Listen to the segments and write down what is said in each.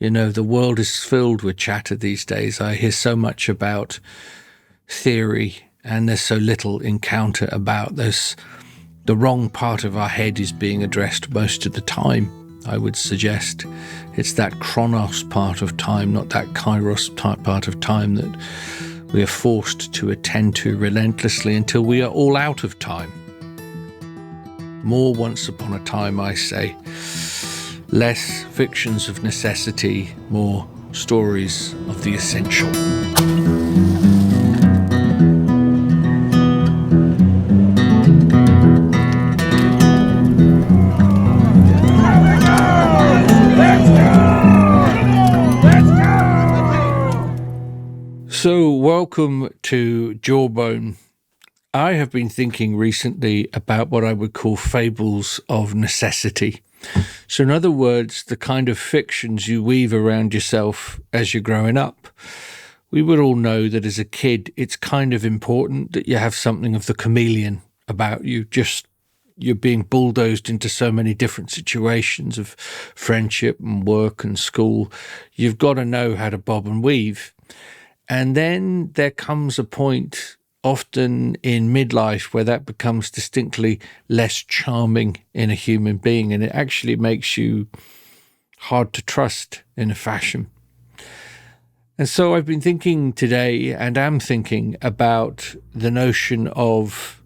The world is filled with chatter these days. I hear so much about theory, and there's so little encounter about this. The wrong part of our head is being addressed most of the time, I would suggest. It's that chronos part of time, not that kairos part of time that we are forced to attend to relentlessly until we are all out of time. More once upon a time, I say. Less fictions of necessity, more stories of the essential. So, welcome to Jawbone. I have been thinking recently about what I would call fables of necessity. So, in other words, the kind of fictions you weave around yourself as you're growing up. We would all know that as a kid, it's kind of important that you have something of the chameleon about you. You're being bulldozed into so many different situations of friendship and work and school. You've got to know how to bob and weave. And then there comes a point, often in midlife, where that becomes distinctly less charming in a human being, and it actually makes you hard to trust in a fashion. And so I've been thinking today, and am thinking about the notion of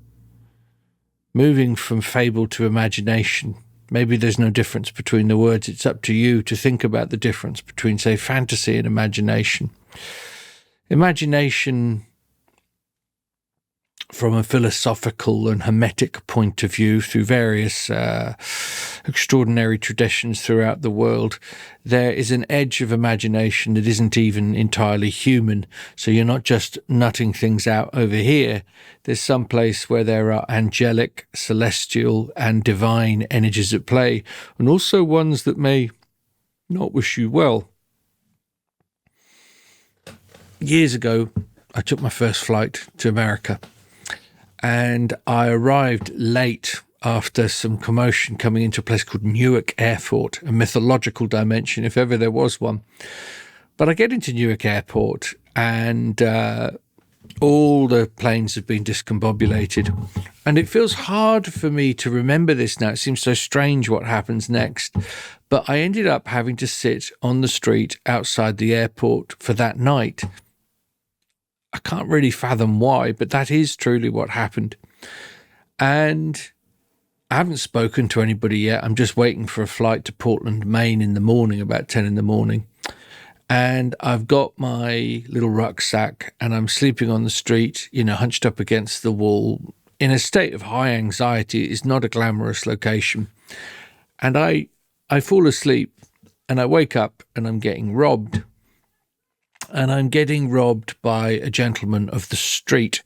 moving from fable to imagination. Maybe there's no difference between the words. It's up to you to think about the difference between, say, fantasy and imagination. Imagination, from a philosophical and hermetic point of view, through various extraordinary traditions throughout the world, there is an edge of imagination that isn't even entirely human. So you're not just nutting things out over here. There's some place where there are angelic, celestial, and divine energies at play, and also ones that may not wish you well. Years ago, I took my first flight to America, and I arrived late after some commotion coming into a place called Newark Airport, a mythological dimension, if ever there was one. But I get into Newark Airport, and all the planes have been discombobulated. And it feels hard for me to remember this now. It seems so strange what happens next. But I ended up having to sit on the street outside the airport for that night. I can't really fathom why, but that is truly what happened. And I haven't spoken to anybody yet. I'm just waiting for a flight to Portland, Maine in the morning, about 10 in the morning. And I've got my little rucksack, and I'm sleeping on the street, hunched up against the wall in a state of high anxiety. It's not a glamorous location. And I fall asleep, and I wake up, and I'm getting robbed. And I'm getting robbed by a gentleman of the street,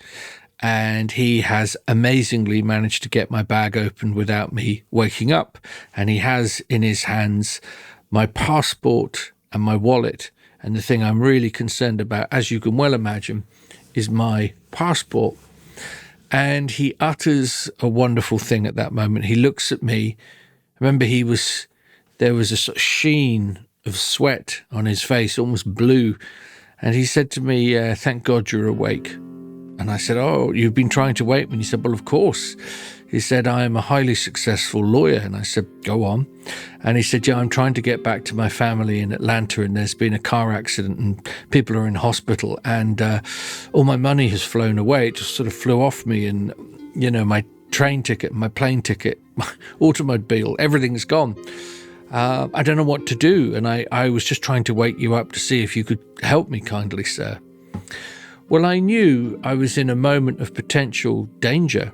and he has amazingly managed to get my bag open without me waking up. And he has in his hands my passport and my wallet. And the thing I'm really concerned about, as you can well imagine, is my passport. And he utters a wonderful thing at that moment. He looks at me. Remember, there was a sort of sheen of sweat on his face, almost blue. And he said to me, "Thank God you're awake." And I said, "Oh, you've been trying to wake me?" And he said, "Well, of course." He said, "I am a highly successful lawyer." And I said, "Go on." And he said, "Yeah, I'm trying to get back to my family in Atlanta, and there's been a car accident and people are in hospital, and all my money has flown away. It just sort of flew off me, and, my train ticket, my plane ticket, my automobile, everything's gone. I don't know what to do, and I was just trying to wake you up to see if you could help me kindly, sir." Well, I knew I was in a moment of potential danger,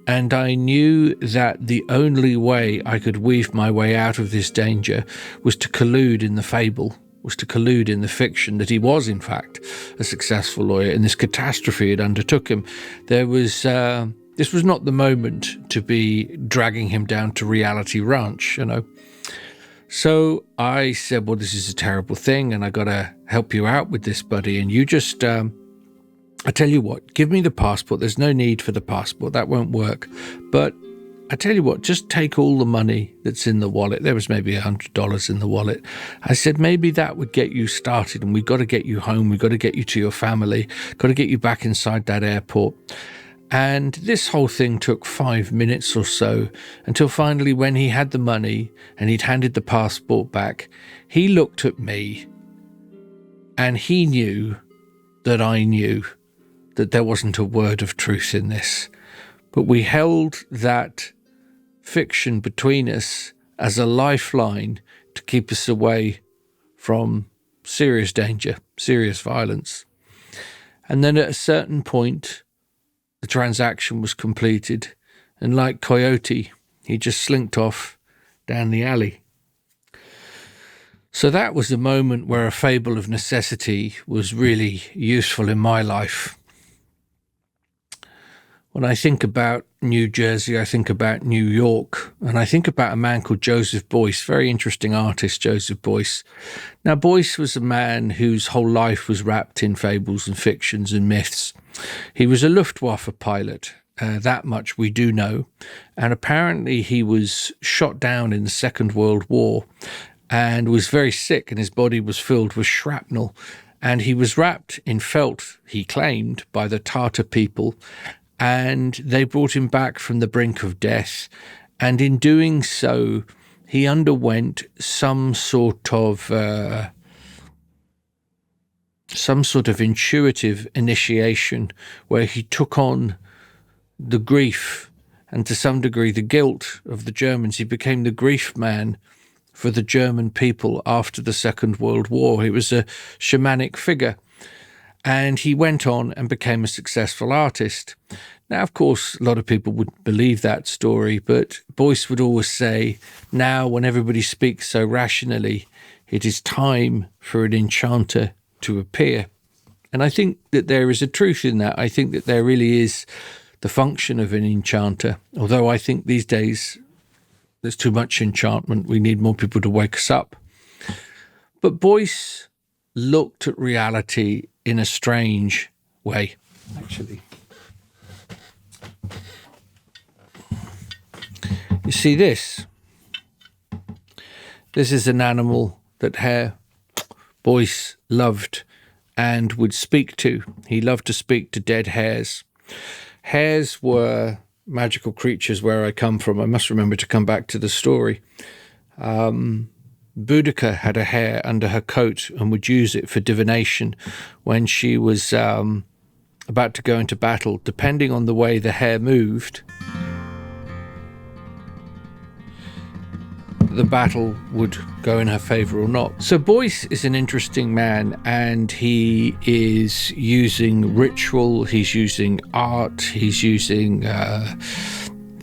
and I knew that the only way I could weave my way out of this danger was to collude in the fable, was to collude in the fiction that he was, in fact, a successful lawyer, and this catastrophe had undertook him. This was not the moment to be dragging him down to Reality Ranch, So I said, "Well, this is a terrible thing, and I got to help you out with this, buddy. And you just, I tell you what, give me the passport. There's no need for the passport. That won't work. But I tell you what, just take all the money that's in the wallet. There was maybe $100 in the wallet. I said, maybe that would get you started, and we've got to get you home. We've got to get you to your family, got to get you back inside that airport. And this whole thing took 5 minutes or so, until finally, when he had the money and he'd handed the passport back, he looked at me and he knew that I knew that there wasn't a word of truth in this. But we held that fiction between us as a lifeline to keep us away from serious danger, serious violence. And then at a certain point, the transaction was completed, and like Coyote, he just slinked off down the alley. So that was a moment where a fable of necessity was really useful in my life. When I think about New Jersey, I think about New York, and I think about a man called Joseph Beuys, very interesting artist, Joseph Beuys. Now, Beuys was a man whose whole life was wrapped in fables and fictions and myths. He was a Luftwaffe pilot, that much we do know, and apparently he was shot down in the Second World War and was very sick, and his body was filled with shrapnel, and he was wrapped in felt, he claimed, by the Tartar people, and they brought him back from the brink of death. And in doing so, he underwent some sort of intuitive initiation where he took on the grief and to some degree the guilt of the Germans. He became the grief man for the German people after the Second World War. He was a shamanic figure. And he went on and became a successful artist. Now, of course, a lot of people would believe that story, but Beuys would always say, now when everybody speaks so rationally, it is time for an enchanter to appear. And I think that there is a truth in that. I think that there really is the function of an enchanter, although I think these days there's too much enchantment. We need more people to wake us up. But Beuys looked at reality in a strange way, actually. You see this? This is an animal that Beuys loved and would speak to. He loved to speak to dead hares. Hares were magical creatures where I come from. I must remember to come back to the story. Boudica had a hare under her coat and would use it for divination when she was about to go into battle. Depending on the way the hare moved, the battle would go in her favour or not. So Beuys is an interesting man, and he is using ritual, he's using art, he's using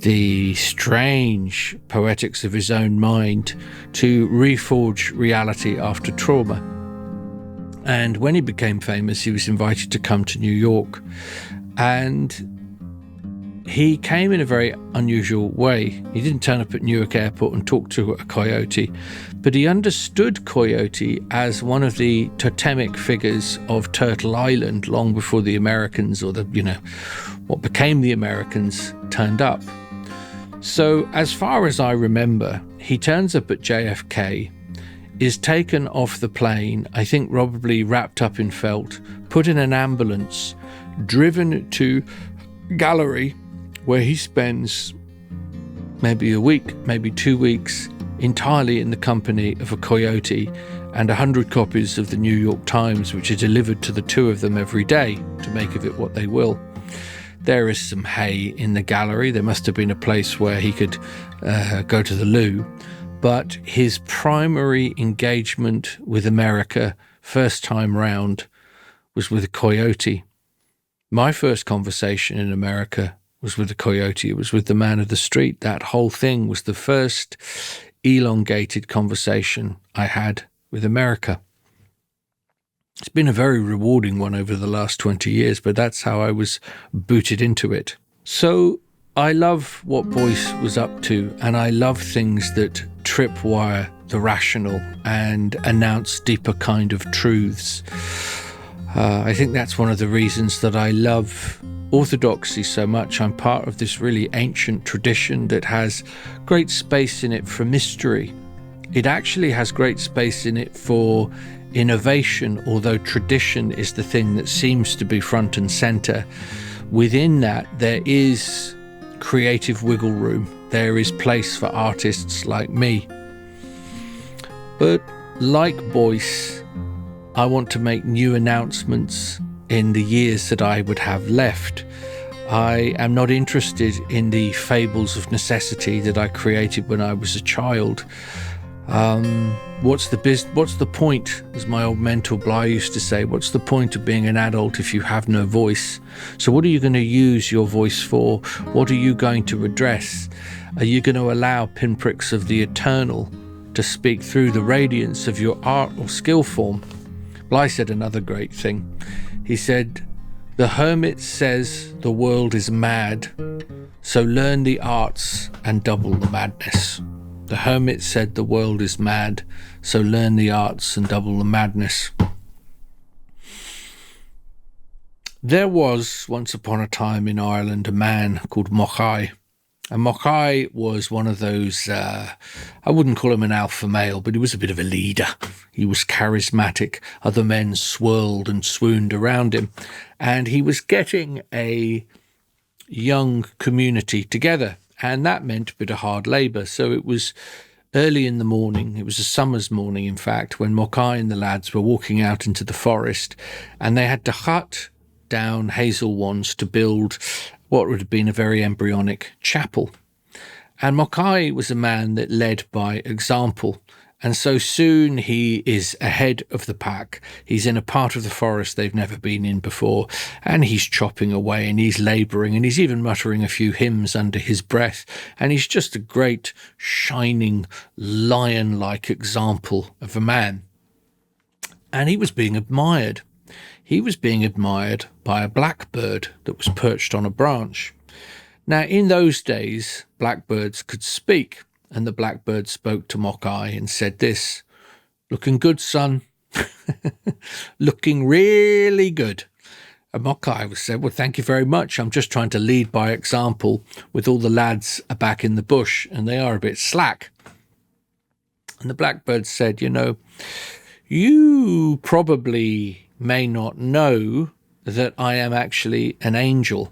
the strange poetics of his own mind to reforge reality after trauma. And when he became famous, he was invited to come to New York, and he came in a very unusual way. He didn't turn up at Newark Airport and talk to a coyote, but he understood Coyote as one of the totemic figures of Turtle Island long before the Americans, or what became the Americans, turned up. So as far as I remember, he turns up at JFK, is taken off the plane, I think probably wrapped up in felt, put in an ambulance, driven to gallery, where he spends maybe a week, maybe 2 weeks, entirely in the company of a coyote and 100 copies of the New York Times, which are delivered to the two of them every day to make of it what they will. There is some hay in the gallery. There must have been a place where he could go to the loo. But his primary engagement with America, first time round, was with a coyote. My first conversation in America was with a coyote. It was with the man of the street. That whole thing was the first elongated conversation I had with America. It's been a very rewarding one over the last 20 years, but that's how I was booted into it. So I love what Beuys was up to, and I love things that tripwire the rational and announce deeper kind of truths. I think that's one of the reasons that I love orthodoxy so much. I'm part of this really ancient tradition that has great space in it for mystery. It actually has great space in it for innovation, although tradition is the thing that seems to be front and center. Within that, there is creative wiggle room. There is place for artists like me. But like Beuys, I want to make new announcements in the years that I would have left. I am not interested in the Fables of Necessity that I created when I was a child. What's the point, as my old mentor Bly used to say, what's the point of being an adult if you have no voice? So what are you going to use your voice for? What are you going to address? Are you going to allow pinpricks of the eternal to speak through the radiance of your art or skill form? Bly said another great thing. He said, "The hermit says the world is mad, so learn the arts and double the madness." The hermit said the world is mad, so learn the arts and double the madness. There was, once upon a time in Ireland, a man called Mochae. And Mochae was one of those, I wouldn't call him an alpha male, but he was a bit of a leader. He was charismatic. Other men swirled and swooned around him. And he was getting a young community together. And that meant a bit of hard labour. So it was early in the morning. It was a summer's morning, in fact, when Mochae and the lads were walking out into the forest. And they had to cut down hazel wands to build what would have been a very embryonic chapel. And Mochae was a man that led by example. And so soon he is ahead of the pack. He's in a part of the forest they've never been in before, and he's chopping away and he's labouring and he's even muttering a few hymns under his breath. And he's just a great, shining, lion-like example of a man. And he was being admired. He was being admired by a blackbird that was perched on a branch. Now, in those days, blackbirds could speak. And the blackbird spoke to Mochae and said this, "Looking good, son. Looking really good." And Mochae said, "Well, thank you very much. I'm just trying to lead by example with all the lads back in the bush, and they are a bit slack." And the blackbird said, "You probably may not know that I am actually an angel.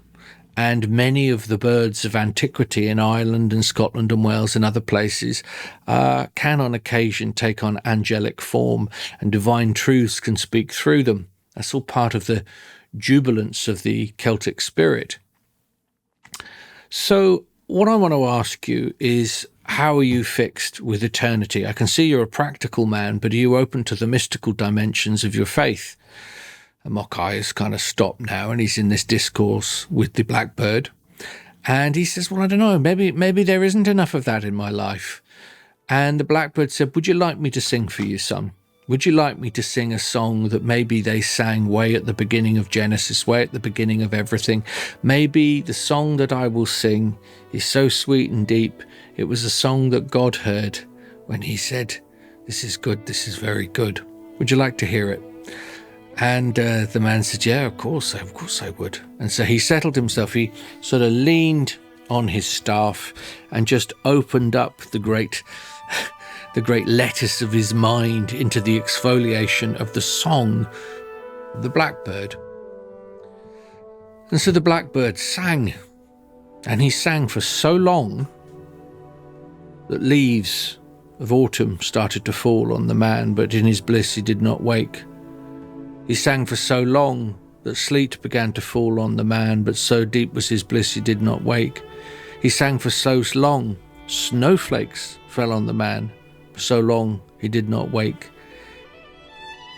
And many of the birds of antiquity in Ireland and Scotland and Wales and other places can on occasion take on angelic form, and divine truths can speak through them. That's all part of the jubilance of the Celtic spirit. So what I want to ask you is, how are you fixed with eternity? I can see you're a practical man, but are you open to the mystical dimensions of your faith?" And Mochae has kind of stopped now, and he's in this discourse with the blackbird. And he says, "Well, I don't know, maybe there isn't enough of that in my life." And the blackbird said, "Would you like me to sing for you, son? Would you like me to sing a song that maybe they sang way at the beginning of Genesis, way at the beginning of everything? Maybe the song that I will sing is so sweet and deep. It was a song that God heard when he said, 'This is good, this is very good.' Would you like to hear it?" And the man said, "Yeah, of course I would." And so he settled himself. He sort of leaned on his staff and just opened up the great lettuce of his mind into the exfoliation of the song of the blackbird. And so the blackbird sang, and he sang for so long that leaves of autumn started to fall on the man, but in his bliss he did not wake. He sang for so long that sleet began to fall on the man, but so deep was his bliss he did not wake. He sang for so long, snowflakes fell on the man, for so long he did not wake.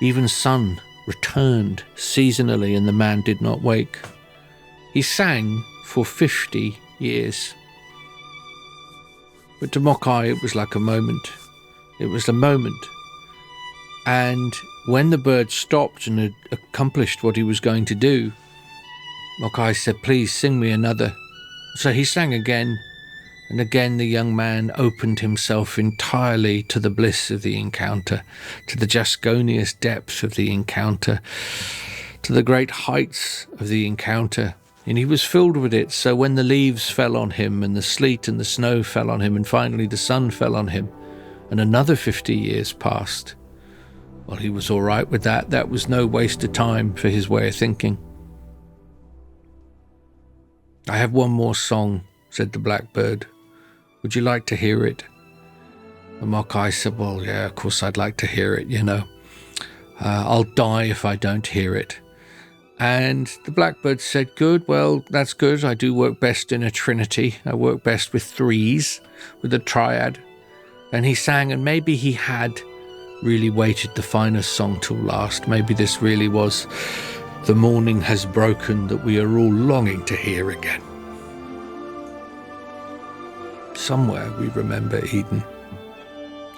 Even sun returned seasonally, and the man did not wake. He sang for 50 years. But to Mochae it was like a moment. It was a moment. And when the bird stopped and had accomplished what he was going to do, Mochae said, "Please sing me another." So he sang again, and again the young man opened himself entirely to the bliss of the encounter, to the Jasconius depth of the encounter, to the great heights of the encounter, and he was filled with it. So when the leaves fell on him, and the sleet and the snow fell on him, and finally the sun fell on him, and another 50 years passed, well, he was all right with that. That was no waste of time for his way of thinking. "I have one more song," said the blackbird. "Would you like to hear it?" And Mochae said, "Well, yeah, of course I'd like to hear it, you know. I'll die if I don't hear it." And the blackbird said, "Good, well, that's good. I do work best in a trinity. I work best with threes, with a triad." And he sang, and maybe he had really waited the finest song till last. Maybe this really was "The morning has broken" that we are all longing to hear again. Somewhere we remember Eden,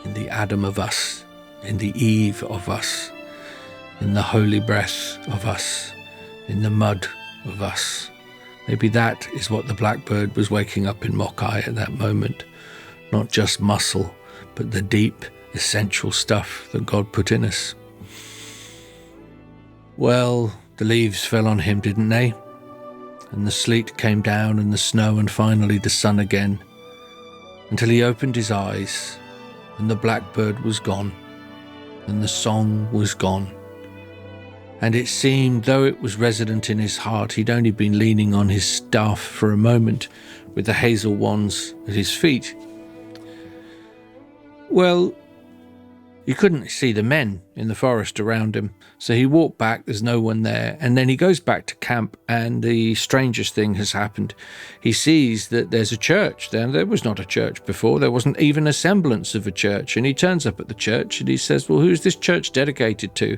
in the Adam of us, in the Eve of us, in the holy breath of us, in the mud of us. Maybe that is what the blackbird was waking up in Mochae at that moment. Not just muscle, but the deep, essential stuff that God put in us. Well, the leaves fell on him, didn't they? And the sleet came down, and the snow, and finally the sun again, until he opened his eyes, and the blackbird was gone, and the song was gone. And it seemed, though it was resident in his heart, he'd only been leaning on his staff for a moment with the hazel wands at his feet. Well, he couldn't see the men in the forest around him, so he walked back, there's no one there, and then he goes back to camp, and the strangest thing has happened. He sees that there's a church there. There was not a church before, there wasn't even a semblance of a church, and he turns up at the church and he says, "Well, who's this church dedicated to?"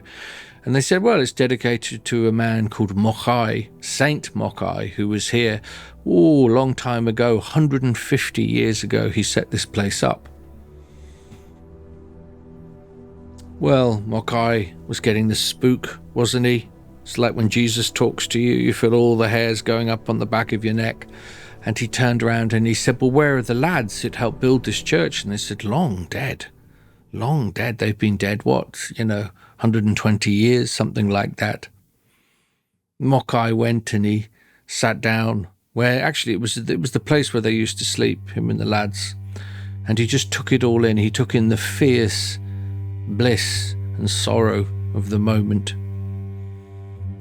And they said, "Well, it's dedicated to a man called Mochae, Saint Mochae, who was here, a long time ago, 150 years ago, he set this place up." Well, Mochae was getting the spook, wasn't he? It's like when Jesus talks to you, you feel all the hairs going up on the back of your neck. And he turned around and he said, "Well, where are the lads that helped build this church?" And they said, "Long dead. Long dead. They've been dead, 120 years, something like that." Mochae went and he sat down where, actually, it was the place where they used to sleep, him and the lads. And he just took it all in. He took in the fierce bliss and sorrow of the moment.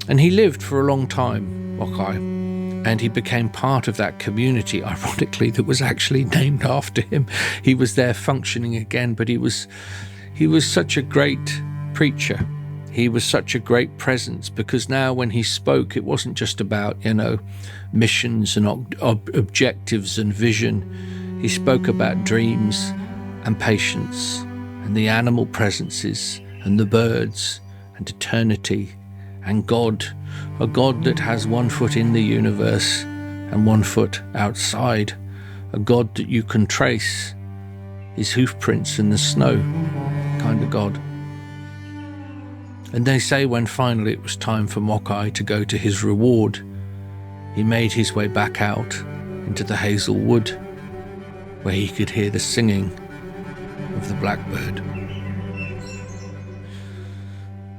And he lived for a long time, Mochae, and he became part of that community, ironically, that was actually named after him. He was there functioning again, but he was such a great preacher. He was such a great presence, because now when he spoke, it wasn't just about, missions and objectives and vision. He spoke about dreams and patience and the animal presences and the birds and eternity and God, a God that has 1 foot in the universe and 1 foot outside, a God that you can trace his hoof prints in the snow kind of God. And they say when finally it was time for Mochae to go to his reward, he made his way back out into the hazel wood, where he could hear the singing of the blackbird.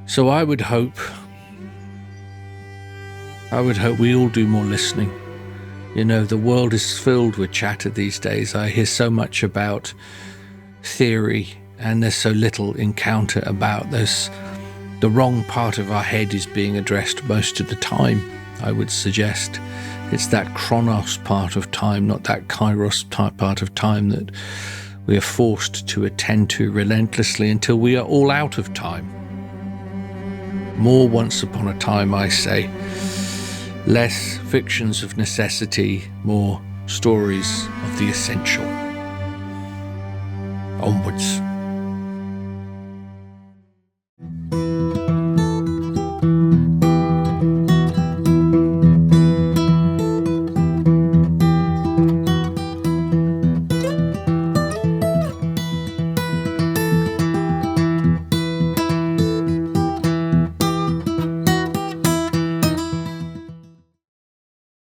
So I would hope we all do more listening. The world is filled with chatter these days. I hear so much about theory, and there's so little encounter about this. The wrong part of our head is being addressed most of the time, I would suggest. It's that chronos part of time, not that kairos part of time that we are forced to attend to relentlessly until we are all out of time. More once upon a time, I say. Less fictions of necessity, more stories of the essential. Onwards.